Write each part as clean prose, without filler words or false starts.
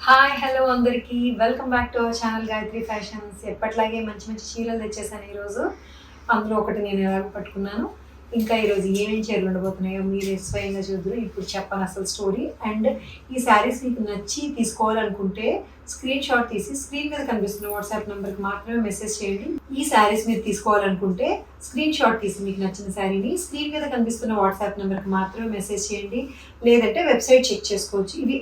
Hi hello అందరికీ welcome back to our channel Gayatri fashions. ఎప్పట్లాగే మంచి మంచి చీరలు తెచ్చేసాను ఈరోజు. అందులో ఒకటి నేను ఎలాగ పట్టుకున్నాను. ఇంకా ఈరోజు ఏమేమి చీరలు ఉండబోతున్నాయో మీరే స్వయంగా చూద్దరు. ఇప్పుడు చెప్పాను అసలు స్టోరీ. అండ్ ఈ శారీస్ మీకు నచ్చి తీసుకోవాలనుకుంటే స్క్రీన్ షాట్ తీసి స్క్రీన్ మీద కనిపిస్తున్న వాట్సాప్ నెంబర్కి మాత్రమే మెసేజ్ చేయండి. ఈ శారీస్ మీరు తీసుకోవాలనుకుంటే స్క్రీన్ షాట్ తీసి మీకు నచ్చిన శారీని స్క్రీన్ మీద కనిపిస్తున్న వాట్సాప్ నెంబర్కి మాత్రమే మెసేజ్ చేయండి. లేదంటే వెబ్సైట్ చెక్ చేసుకోవచ్చు. ఇవి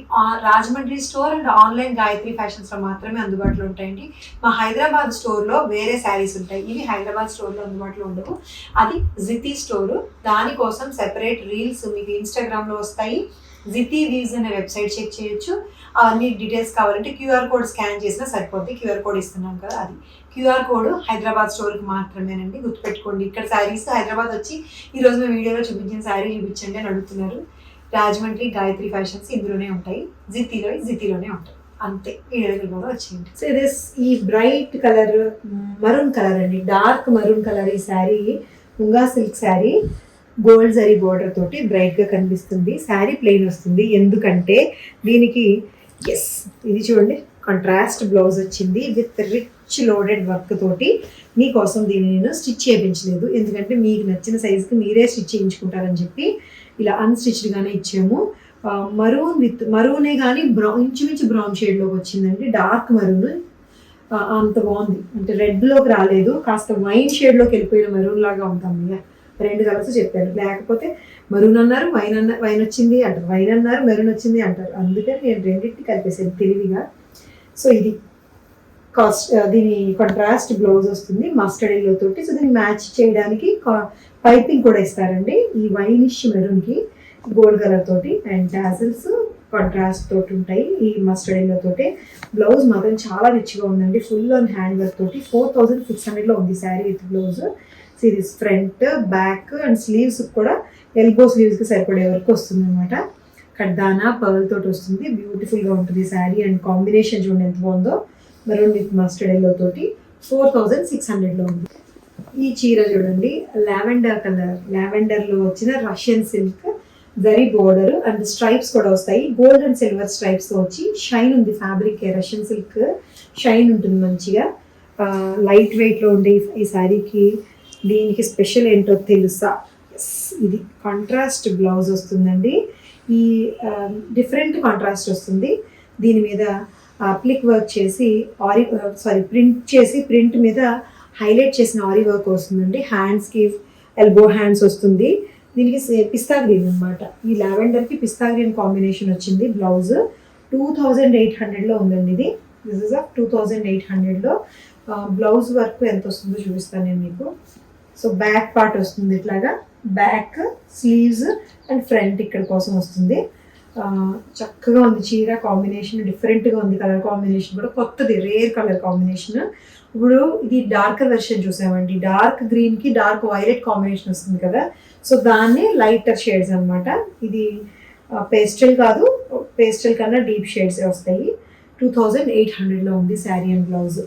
Rajahmundry store and online Gayatri ఫ్యాషన్స్లో మాత్రమే అందుబాటులో ఉంటాయండి. మా హైదరాబాద్ స్టోర్లో వేరే శారీస్ ఉంటాయి. ఇవి హైదరాబాద్ స్టోర్లో అందుబాటులో ఉండవు. అది జితి స్టోరు. దానికోసం సెపరేట్ రీల్స్ మీకు ఇన్స్టాగ్రామ్లో వస్తాయి. జితి వీవ్స్ అనే వెబ్సైట్ చెక్ చేయొచ్చు. అవన్నీ డీటెయిల్స్ కావాలంటే క్యూఆర్ కోడ్ స్కాన్ చేసినా సరిపోద్ది. క్యూఆర్ కోడ్ ఇస్తున్నాం కదా, అది క్యూఆర్ కోడ్ హైదరాబాద్ స్టోర్కి మాత్రమేనండి, గుర్తుపెట్టుకోండి. ఇక్కడ శారీస్ హైదరాబాద్ వచ్చి ఈరోజు మేము వీడియోలో చూపించిన శారీ చూపించండి అని అడుగుతున్నారు. రాజమండ్రి గాయత్రి ఫ్యాషన్స్ ఇందులోనే ఉంటాయి, జితిలోనే ఉంటాయి. అంతే, వీడియోలో కూడా వచ్చేయండి. సో ఇది ఈ బ్రైట్ కలర్ మరూన్ కలర్ అండి, డార్క్ మరూన్ కలర్. ఈ sari munga silk sari, gold zari border తోటి బ్రైట్గా కనిపిస్తుంది. శారీ ప్లెయిన్ వస్తుంది, ఎందుకంటే దీనికి ఇది చూడండి కాంట్రాస్ట్ బ్లౌజ్ వచ్చింది విత్ రిచ్ లోడెడ్ వర్క్ తోటి. మీకోసం దీన్ని నేను స్టిచ్ చేయించలేదు, ఎందుకంటే మీకు నచ్చిన సైజుకి మీరే స్టిచ్ చేయించుకుంటారని చెప్పి ఇలా అన్స్టిచ్డ్గానే ఇచ్చాము. మరూనే కానీ ఇంచుమించు బ్రౌన్ షేడ్లోకి వచ్చిందండి. డార్క్ మరూన్ అంత బాగుంది, అంటే రెడ్లోకి రాలేదు, కాస్త వైన్ షేడ్లోకి వెళ్ళిపోయిన మరూన్ లాగా ఉంటాం. ఇక రెండు కలర్స్ చెప్పారు, లేకపోతే మరూన్ అన్నారు, వైన్ వచ్చింది అంటారు, వైన్ అన్నారు మెరూన్ వచ్చింది అంటారు. అందుకని నేను రెండింటిని కలిపేసాను తెలివిగా. సో ఇది దీని కాంట్రాస్ట్ బ్లౌజ్ వస్తుంది మస్టర్డ్ ఎల్లో తోటి. సో దీన్ని మ్యాచ్ చేయడానికి పైపింగ్ కూడా ఇస్తారండి. ఈ వైనిష్ మెరూన్కి గోల్డ్ కలర్ తోటి అండ్ టాజిల్స్ కాంట్రాస్ట్ తోటి ఉంటాయి. ఈ మస్టర్డ్ ఎల్లో తోటి బ్లౌజ్ మాత్రం చాలా రిచ్గా ఉందండి, ఫుల్ ఆన్ హ్యాండ్ వర్క్ తోటి. 4600లో ఉంది శారీ విత్ బ్లౌజ్. సో ఇది ఫ్రంట్ బ్యాక్ అండ్ స్లీవ్స్ కూడా ఎల్బో స్లీవ్స్కి సరిపడే వరకు వస్తుంది అనమాట. కడ్దానా పర్ల్ తోటి వస్తుంది, బ్యూటిఫుల్గా ఉంటుంది శారీ. అండ్ కాంబినేషన్ చూడండి ఎంత బాగుందో, మెరూన్ విత్ మస్టర్డ్ ఎల్లో తోటి 4600లో ఉంది. ఈ చీర చూడండి లావెండర్ కలర్, లావెండర్లో వచ్చిన Russian silk zari border and stripes కూడా వస్తాయి. గోల్డ్ అండ్ సిల్వర్ స్ట్రైప్స్తో వచ్చి షైన్ ఉంది ఫ్యాబ్రిక్. రష్యన్ సిల్క్ షైన్ ఉంటుంది మంచిగా, లైట్ వెయిట్లో ఉండే ఈ శారీకి. దీనికి స్పెషల్ ఏంటో తెలుసా? ఇది కాంట్రాస్ట్ బ్లౌజ్ వస్తుందండి. ఈ డిఫరెంట్ కాంట్రాస్ట్ వస్తుంది. దీని మీద ప్లిక్ వర్క్ చేసి ప్రింట్ మీద హైలైట్ చేసిన ఆరీ వర్క్ వస్తుందండి. హ్యాండ్స్కి ఎల్బో హ్యాండ్స్ వస్తుంది. దీనికి పిస్తా గ్రీన్ అనమాట. ఈ లావెండర్కి పిస్తా గ్రీన్ కాంబినేషన్ వచ్చింది. బ్లౌజ్ 2800లో ఉందండి. ఇది దిస్ ఇస్ 2800లో. బ్లౌజ్ వర్క్ ఎంత వస్తుందో చూపిస్తాను నేను మీకు. సో బ్యాక్ పార్ట్ వస్తుంది ఇట్లాగా, బ్యాక్ స్లీవ్స్ అండ్ ఫ్రంట్ ఇక్కడ కోసం వస్తుంది. చక్కగా ఉంది చీర, కాంబినేషన్ డిఫరెంట్గా ఉంది. కలర్ కాంబినేషన్ కూడా కొత్తది, రేర్ కలర్ కాంబినేషన్. ఇప్పుడు ఇది డార్కర్ వెర్షన్ చూసామండి, డార్క్ గ్రీన్కి డార్క్ వైలెట్ కాంబినేషన్ వస్తుంది కదా, సో దాన్ని లైటర్ షేడ్స్ అనమాట. ఇది పేస్టల్ కాదు, పేస్టల్ కన్నా డీప్ షేడ్స్ వస్తాయి. 2800లో ఉంది శారీ అండ్ బ్లౌజ్.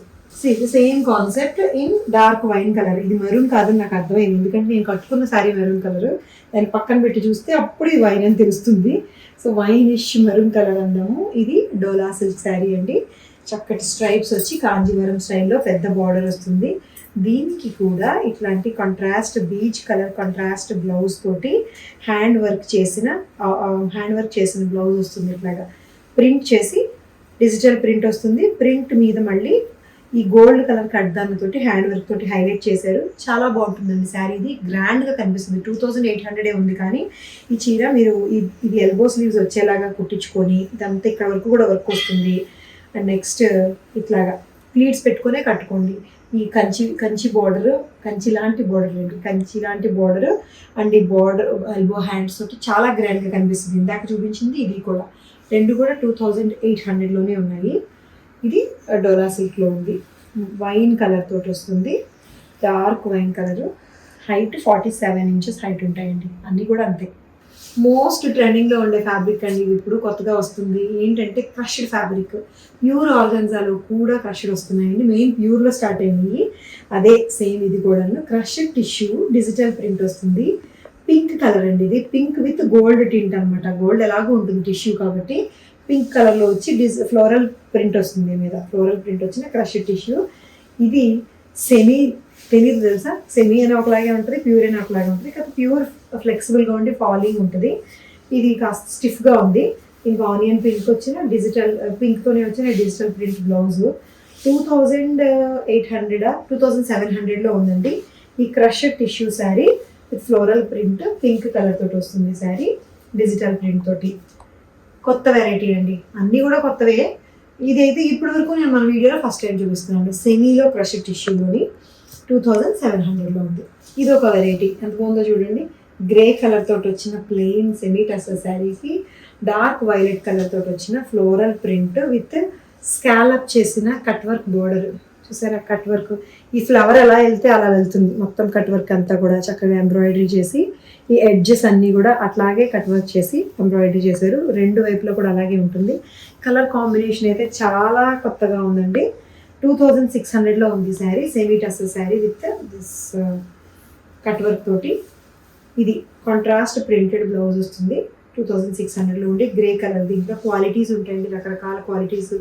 ఇది same concept in dark wine colour. ఇది మెరూన్ కాదని నాకు అర్థమైంది, ఎందుకంటే నేను కట్టుకున్న శారీ మెరూన్ కలర్. దాన్ని పక్కన పెట్టి చూస్తే అప్పుడు ఇది వైన్ అని తెలుస్తుంది. సో వైనిష్ మెరూన్ కలర్ అందాము. ఇది డోలా సిల్క్ శారీ అండి. చక్కటి స్ట్రైప్స్ వచ్చి కాంజీవరం స్టైల్లో పెద్ద బార్డర్ వస్తుంది. దీనికి కూడా ఇట్లాంటి contrast beach colour contrast blouse తోటి హ్యాండ్ వర్క్ చేసిన బ్లౌజ్ వస్తుంది. ఇట్లాగా ప్రింట్ చేసి డిజిటల్ ప్రింట్ వస్తుంది. ప్రింట్ మీద మళ్ళీ ఈ గోల్డ్ కలర్ కడ్దాన్నతోటి హ్యాండ్ వర్క్ తోటి హైలైట్ చేశారు. చాలా బాగుంటుందండి శారీ. ఇది గ్రాండ్గా కనిపిస్తుంది. 2800 ఉంది, కానీ ఈ చీర మీరు ఇది ఎల్బో స్లీవ్స్ వచ్చేలాగా కుట్టించుకొని ఇదంతా ఇక్కడ వరకు కూడా వర్క్ వస్తుంది. అండ్ నెక్స్ట్ ఇట్లాగా ప్లీట్స్ పెట్టుకునే కట్టుకోండి. ఈ కంచి బోర్డర్, కంచి లాంటి బోర్డర్ అండ్ ఈ బోర్డర్ ఎల్బో హ్యాండ్స్ తోటి చాలా గ్రాండ్గా కనిపిస్తుంది. ఇందాక చూపించింది ఇది కూడా, రెండు కూడా 2800లోనే ఉన్నాయి. ఇది డోలా సిల్క్లో ఉంది. వైన్ కలర్ తోటి వస్తుంది, dark wine colour. Height 47 inches height ఉంటాయండి. అన్నీ కూడా అంతే. మోస్ట్ ట్రెండింగ్లో ఉండే ఫ్యాబ్రిక్ అండి ఇది. ఇప్పుడు కొత్తగా వస్తుంది ఏంటంటే క్రష్డ్ ఫ్యాబ్రిక్. ప్యూర్ ఆర్గన్జాలో కూడా క్రష్డ్ వస్తున్నాయండి. మెయిన్ ప్యూర్లో స్టార్ట్ అయింది, అదే సేమ్ ఇది కూడా. క్రష్డ్ టిష్యూ డిజిటల్ ప్రింట్ వస్తుంది. పింక్ కలర్ అండి ఇది, పింక్ విత్ గోల్డ్ టింట్ అనమాట. గోల్డ్ ఎలాగో ఉంటుంది టిష్యూ కాబట్టి పింక్ కలర్లో వచ్చి ఫ్లోరల్ ప్రింట్ వస్తుంది మీద, ఫ్లోరల్ ప్రింట్ వచ్చిన క్రష్ టిష్యూ. ఇది సెమీ, తెలియదు తెలుసా, సెమీ అని ఒకలాగే ఉంటుంది, ప్యూర్ అని ఒకలాగే ఉంటుంది. కాకపోతే ప్యూర్ ఫ్లెక్సిబుల్గా ఉండి ఫాలింగ్ ఉంటుంది. ఇది కాస్త స్టిఫ్గా ఉంది. ఇంకా ఆనియన్ పింక్ వచ్చిన డిజిటల్ పింక్తోనే వచ్చిన డిజిటల్ ప్రింట్ బ్లౌజు 2800 2700లో ఉందండి. ఈ crush tissue sari with floral print pink colour తోటి వస్తుంది శారీ, డిజిటల్ ప్రింట్ తోటి. కొత్త వెరైటీ అండి, అన్నీ కూడా కొత్తవే. ఇదైతే ఇప్పటి వరకు నేను మన వీడియోలో ఫస్ట్ టైం చూపిస్తున్నాను. సెమీలో క్రష్ టిష్యూలోని 2700లో ఉంది. ఇది ఒక వెరైటీ, ఎంత బాగుందో చూడండి. గ్రే కలర్ తోటి వచ్చిన ప్లెయిన్ సెమీ టసర్ శారీకి డార్క్ వైలెట్ కలర్ తోటి వచ్చిన ఫ్లోరల్ ప్రింట్ విత్ స్కాలప్ చేసిన కట్ వర్క్ బోర్డర్. చూసారా కట్ వర్క్, ఈ ఫ్లవర్ ఎలా వెళ్తే అలా వెళ్తుంది. మొత్తం కట్ వర్క్ అంతా కూడా చక్కగా ఎంబ్రాయిడరీ చేసి, ఈ ఎడ్జెస్ అన్నీ కూడా అట్లాగే కట్ వర్క్ చేసి ఎంబ్రాయిడరీ చేశారు. రెండు వైపులో కూడా అలాగే ఉంటుంది. కలర్ కాంబినేషన్ అయితే చాలా కొత్తగా ఉందండి. 2600లో ఉంది sari, semi tussar sari with this cut work తోటి. ఇది కాంట్రాస్ట్ ప్రింటెడ్ బ్లౌజ్ వస్తుంది. 2600లో ఉండి గ్రే కలర్. దీంట్లో క్వాలిటీస్ ఉంటాయండి, రకరకాల క్వాలిటీస్.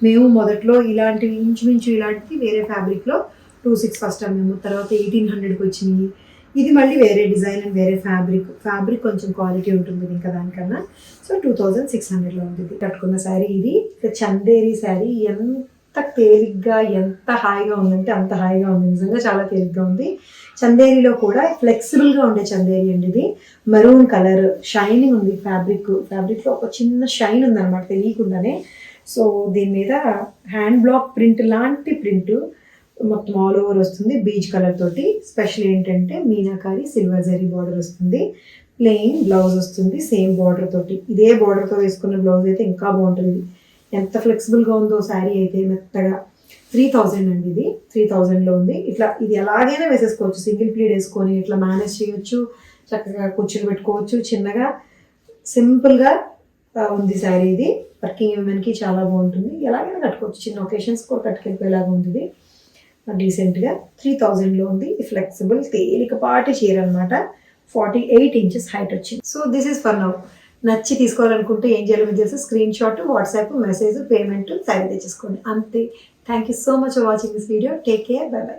మేము మొదట్లో ఇలాంటివి ఇంచుమించు ఇలాంటివి వేరే ఫ్యాబ్రిక్లో 26 ఫస్ట్ మేము, తర్వాత 1800కి వచ్చినాయి. ఇది మళ్ళీ వేరే డిజైన్ అండ్ వేరే ఫ్యాబ్రిక్ కొంచెం క్వాలిటీ ఉంటుంది ఇంకా దానికన్నా. సో 2600లో ఉంది. ఇది కట్టుకున్న శారీ. ఇది చందేరి శారీ. ఎంత తేలిగ్గా ఎంత హాయిగా ఉందంటే అంత హాయిగా ఉంది, నిజంగా చాలా తేలిగ్గా ఉంది. చందేరిలో కూడా ఫ్లెక్సిబుల్గా ఉండే చందేరి అండి. ఇది మరూన్ కలర్, షైనింగ్ ఉంది. ఫ్యాబ్రిక్లో ఒక చిన్న షైన్ ఉందన్నమాట తెలియకుండానే. సో దీని మీద హ్యాండ్ బ్లాక్ ప్రింట్ లాంటి ప్రింట్ మొత్తం ఆల్ ఓవర్ వస్తుంది బీచ్ కలర్ తోటి. స్పెషల్ ఏంటంటే మీనాకారి సిల్వర్ జరీ బార్డర్ వస్తుంది. ప్లెయిన్ బ్లౌజ్ వస్తుంది సేమ్ బార్డర్ తోటి. ఇదే బార్డర్తో వేసుకున్న బ్లౌజ్ అయితే ఇంకా బాగుంటుంది. ఎంత ఫ్లెక్సిబుల్గా ఉందో శారీ అయితే, మెత్తగా. 3000 అండి ఇది, 3000లో ఉంది. ఇట్లా ఇది ఎలాగైనా వేసేసుకోవచ్చు, సింగిల్ ప్లీడ్ వేసుకొని ఇట్లా మేనేజ్ చేయొచ్చు, చక్కగా కూర్చుని పెట్టుకోవచ్చు. చిన్నగా సింపుల్గా ఉంది శారీ. ఇది వర్కింగ్ ఉమెన్కి చాలా బాగుంటుంది, ఎలాగైనా కట్టుకోవచ్చు. చిన్న ఒకేషన్స్ కూడా కట్టుకెళ్ళిపోయేలాగా ఉంది. డీసెంట్గా 3000లో ఉంది. ఫ్లెక్సిబుల్ తేలికపాటి చీర అనమాట. 48 ఇంచెస్ హైట్ వచ్చింది. So this is for now. నచ్చి తీసుకోవాలనుకుంటే ఏం చేయాలో మీకు తెలుసు, screenshot, WhatsApp, message, payment, sari తెచ్చేసుకోండి అంతే. Thank you so much for watching this video. Take care, bye by.